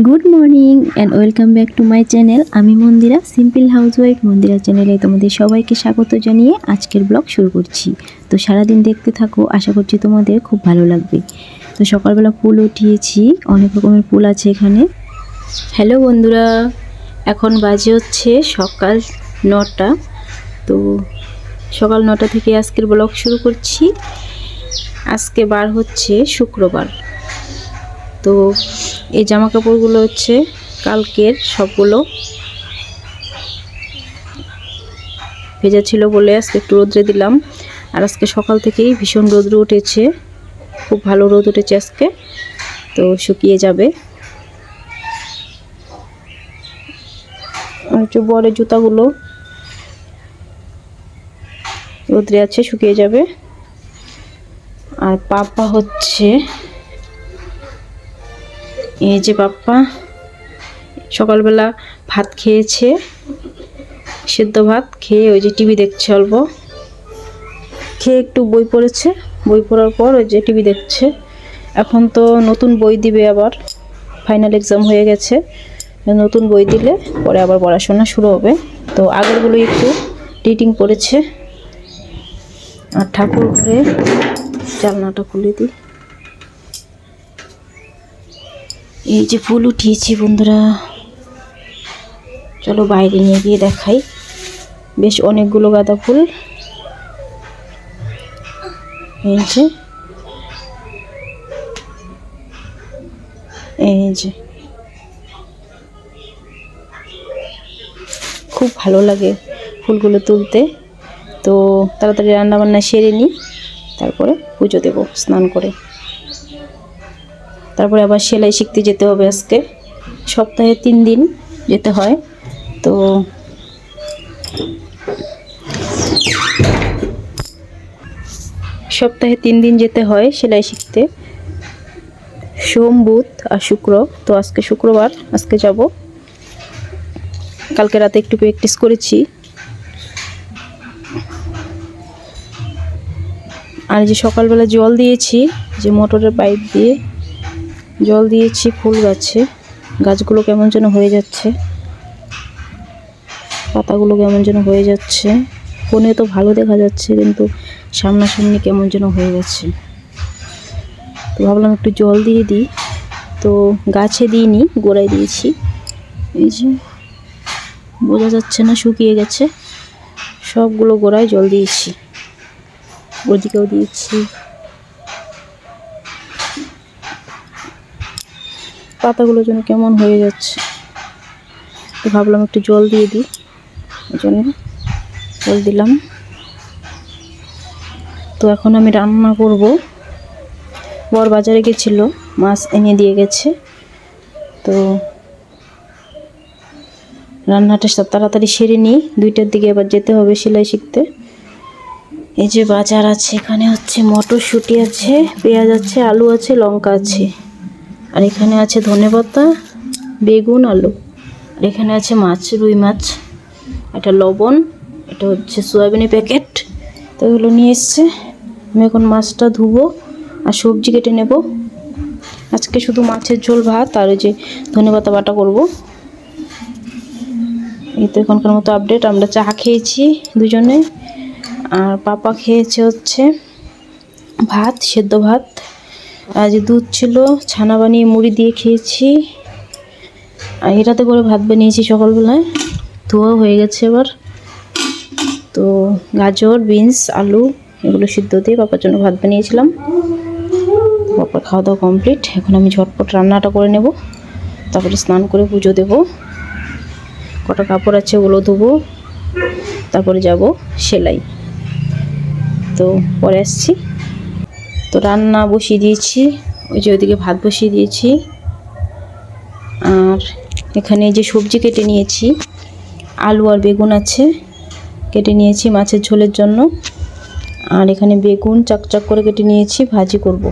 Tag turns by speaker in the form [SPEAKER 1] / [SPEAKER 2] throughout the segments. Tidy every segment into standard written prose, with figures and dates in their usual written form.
[SPEAKER 1] Good morning and welcome back to my channel. আমি মন্দিরা, simple housewife. মন্দিরা চ্যানেলে তোমাদের সবাইকে স্বাগত জানিয়ে আজকের ব্লগ শুরু করছি। তো সারাদিন দেখতে থাকো, আশা করছি তোমাদের খুব ভালো লাগবে। তো সকালবেলা ফুল উঠিয়েছি, অনেক রকমের ফুল আছে এখানে। হ্যালো বন্ধুরা, এখন বাজে হচ্ছে সকাল 9টা। তো সকাল 9টা থেকে আজকের ব্লগ শুরু করছি। আজকে বার হচ্ছে শুক্রবার। তো এই জামা কাপড়গুলো হচ্ছে কালকের, সবগুলো ভেজা ছিল বলে আজকে একটু রোদ্রে দিলাম। আর আজকে সকাল থেকেই ভীষণ রোদ্র উঠেছে, খুব ভালো রোদ উঠেছে আজকে। তো শুকিয়ে যাবে। আর একটু বড় জুতাগুলো রোদ্রে আছে, শুকিয়ে যাবে। আর পাপা হচ্ছে, এই যে পাপা সকালবেলা ভাত খেয়েছে, সেদ্ধ ভাত খেয়ে ওই যে টিভি দেখছে, অল্প খেয়ে একটু বই পড়েছে। বই পড়ার পর ওই যে টিভি দেখছে। এখন তো নতুন বই দিবে, আবার ফাইনাল এক্সাম হয়ে গেছে, নতুন বই দিলে পরে আবার পড়াশোনা শুরু হবে। তো আগেরগুলো একটু রিডিং পড়েছে। আর ঠাকুর ঘরে জানলাটা খুলে দিই। এই যে ফুল উঠিয়েছি বন্ধুরা, চলো বাইরে নিয়ে গিয়ে দেখাই। বেশ অনেকগুলো গাঁদা ফুল। এই যে খুব ভালো লাগে ফুলগুলো তুলতে। তো তাড়াতাড়ি রান্না বান্না সেরে নিই, তারপরে পুজো দেব স্নান করে। তারপরে আবার সেলাই শিখতে যেতে হবে। আজকে সপ্তাহে 3 দিন যেতে হয়। তো সপ্তাহে 3 দিন যেতে হয় সেলাই শিখতে, সোম, বুধ আর শুক্র। তো আজকে শুক্রবার, আজকে যাব। কালকে রাতে একটু প্র্যাকটিস করেছি। আর যে সকালবেলা জল দিয়েছি, যে মোটরের পাইপ দিয়ে জল দিয়েছি ফুল গাছে। গাছগুলো কেমন যেন হয়ে যাচ্ছে, পাতাগুলো কেমন যেন হয়ে যাচ্ছে। ফোনে তো ভালো দেখা যাচ্ছে, কিন্তু সামনাসামনি কেমন যেন হয়ে গেছে। তো ভাবলাম একটু জল দিয়ে দিই। তো গাছে দিইনি, গোড়ায় দিয়েছি। এই যে বোঝা যাচ্ছে না, শুকিয়ে গেছে। সবগুলো গোড়ায় জল দিয়েছি, ওদিকেও দিয়েছি। পাতাগুলো যেন কেমন হয়ে যাচ্ছে, তো ভাবলাম একটু জল দিয়ে দিই, ওই জন্য জল দিলাম। তো এখন আমি রান্না করব। বর বাজারে গেছিল, মাছ এনে দিয়ে গেছে। তো রান্নাটা তাড়াতাড়ি সেরে নিই, 2টার দিকে আবার যেতে হবে সেলাই শিখতে। এই যে বাজার আছে, এখানে হচ্ছে মটরশুঁটি আছে, পেঁয়াজ আছে, আলু আছে, লঙ্কা আছে। আর এখানে আছে ধনেপাতা, বেগুন, আলু। আর এখানে আছে মাছ, রুই মাছ, এটা লবণ, এটা হচ্ছে সয়াবিনের প্যাকেট। তো এগুলো নিয়ে এসছে। আমি এখন মাছটা ধুবো আর সবজি কেটে নেব। আজকে শুধু মাছের ঝোল, ভাত আর ওই যে ধনেপাতা বাটা করব। এই তো এখনকার মতো আপডেট। আমরা চা খেয়েছি দুজনে, আর পাপা খেয়েছে হচ্ছে ভাত, সেদ্ধ ভাত। আর যে দুধ ছিল, ছানা বানিয়ে মুড়ি দিয়ে খেয়েছি। আর এটাতে করে ভাত বানিয়েছি সকালবেলায়, ধোয়া হয়ে গেছে এবার। তো গাজর, বিনস, আলু এগুলো সিদ্ধ দিয়ে পাপার জন্য ভাত বানিয়েছিলাম। পাপার খাওয়া দাওয়া কমপ্লিট। এখন আমি ঝটপট রান্নাটা করে নেব, তারপরে স্নান করে পুজো দেব। কটা কাপড় আছে ওগুলো ধোবো, তারপরে যাব সেলাই। তো পরে আসছি। তো রান্না বসিয়ে দিয়েছি, ওই যে ওইদিকে ভাত বসিয়ে দিয়েছি। আর এখানে যে সবজি কেটে নিয়েছি, আলু আর বেগুন আছে, কেটে নিয়েছি মাছের ঝোলের জন্য। আর এখানে বেগুন চাকচাক করে কেটে নিয়েছি, ভাজি করব।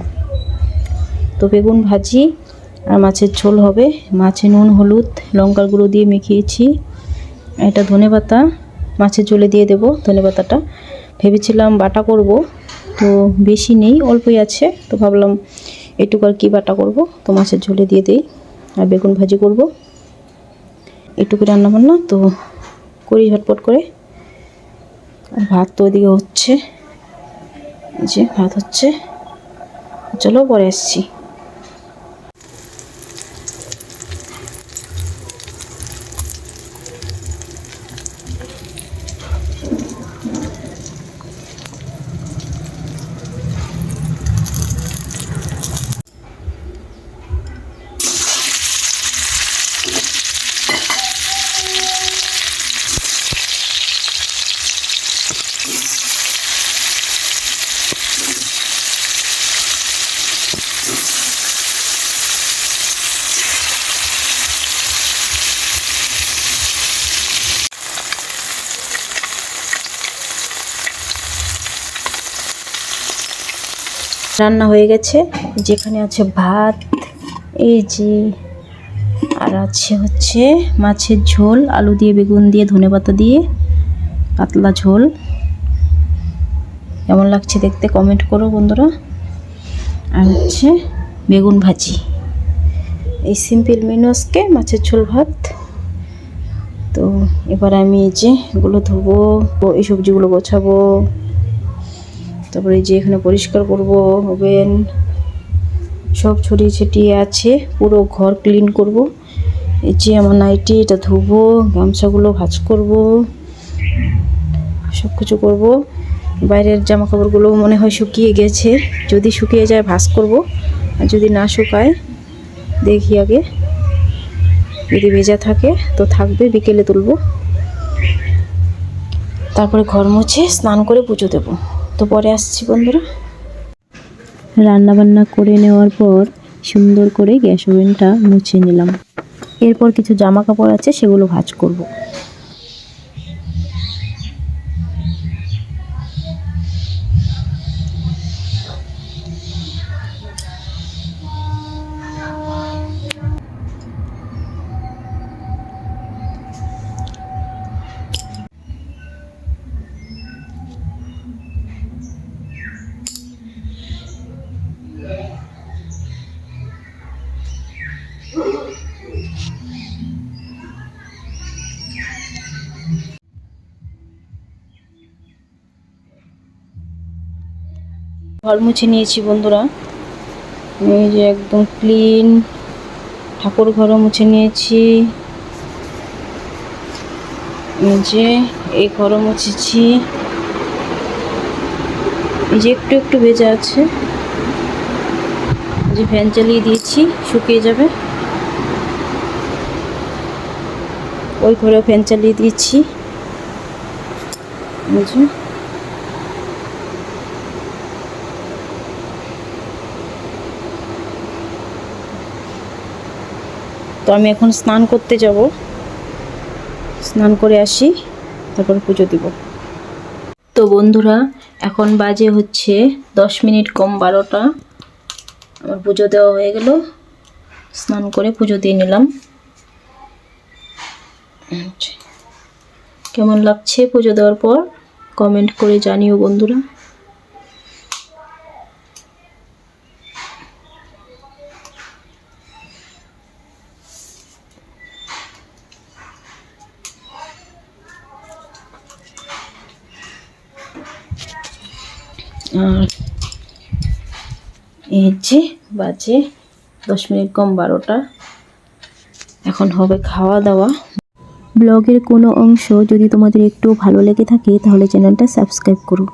[SPEAKER 1] তো বেগুন ভাজি আর মাছের ঝোল হবে। মাছে নুন, হলুদ, লঙ্কার গুঁড়ো দিয়ে মেখিয়েছি। এটা ধনেপাতা মাছের ঝোলে দিয়ে দেব। ধনেপাতাটা ভেবেছিলাম বাটা করব, তো বেশি নেই, অল্পই আছে। তো ভাবলাম এটুকু আর কি বাটা করব, তো মাছের ঝোলে দিয়ে দিই। আর বেগুন ভাজি করব। এটুকু রান্না বান্না তো করি ঝটপট করে। আর ভাত তো ওদিকে হচ্ছে, যে ভাত হচ্ছে, চলো পরে আসছি। রান্না হয়ে গেছে, যেখানে আছে ভাত, এই যে, আর আছে হচ্ছে মাছের ঝোল, আলু দিয়ে বেগুন দিয়ে ধনেপাতা দিয়ে পাতলা ঝোল। কেমন লাগছে দেখতে কমেন্ট করো বন্ধুরা। আর হচ্ছে বেগুন ভাজি। এই সিম্পল মেনু আজকে, মাছের ঝোল ভাত। তো এবার আমি এই যে এগুলো ধোবো, এই সবজিগুলো গোছাবো, তারপরে এই যে এখানে পরিষ্কার করব, ওভেন সব ছড়িয়ে ছিটিয়ে আছে, পুরো ঘর ক্লিন করব। এই যে আমার নাইটি, এটা ধুবো, গামছাগুলো ভাঁজ করব, সব কিছু করবো। বাইরের জামা কাপড়গুলো মনে হয় শুকিয়ে গেছে, যদি শুকিয়ে যায় ভাঁজ করব, আর যদি না শুকায় দেখি আগে, যদি ভেজা থাকে তো থাকবে, বিকেলে তুলব। তারপরে ঘর মুছে স্নান করে পুজো দেব। তো পরে আসছি বন্ধুরা। রান্না বান্না করে নেওয়ার পর সুন্দর করে গ্যাস ওভেনটা মুছে নিলাম। এরপর কিছু জামা কাপড় আছে, সেগুলো ভাঁজ করব। ঘর মুছে নিয়েছি বন্ধুরা, এই যে একদম ক্লিন। ঠাকুর ঘরও মুছে নিয়েছি, এই যে এই ঘরও মুছেছি। এই যে একটু একটু ভেজা আছে, যে ফ্যান চালিয়ে দিয়েছি, শুকিয়ে যাবে। ওই ঘরেও ফ্যান চালিয়ে দিয়েছি, এই যে। তো আমি এখন স্নান করতে যাব, স্নান করে আসি, তারপর পুজো দিব। তো বন্ধুরা এখন বাজে হচ্ছে 10 মিনিট কম 12টা। আমার পুজো দেওয়া হয়ে গেল, স্নান করে পুজো দিয়ে নিলাম। কেমন লাগছে পুজো দেওয়ার পর কমেন্ট করে জানিও বন্ধুরা। আর এই যে বাজে 10 মিনিট কম 12টা, এখন হবে খাওয়া দাওয়া। ব্লগের কোনো অংশ যদি তোমাদের একটু ভালো লেগে থাকে তাহলে চ্যানেলটা সাবস্ক্রাইব করো।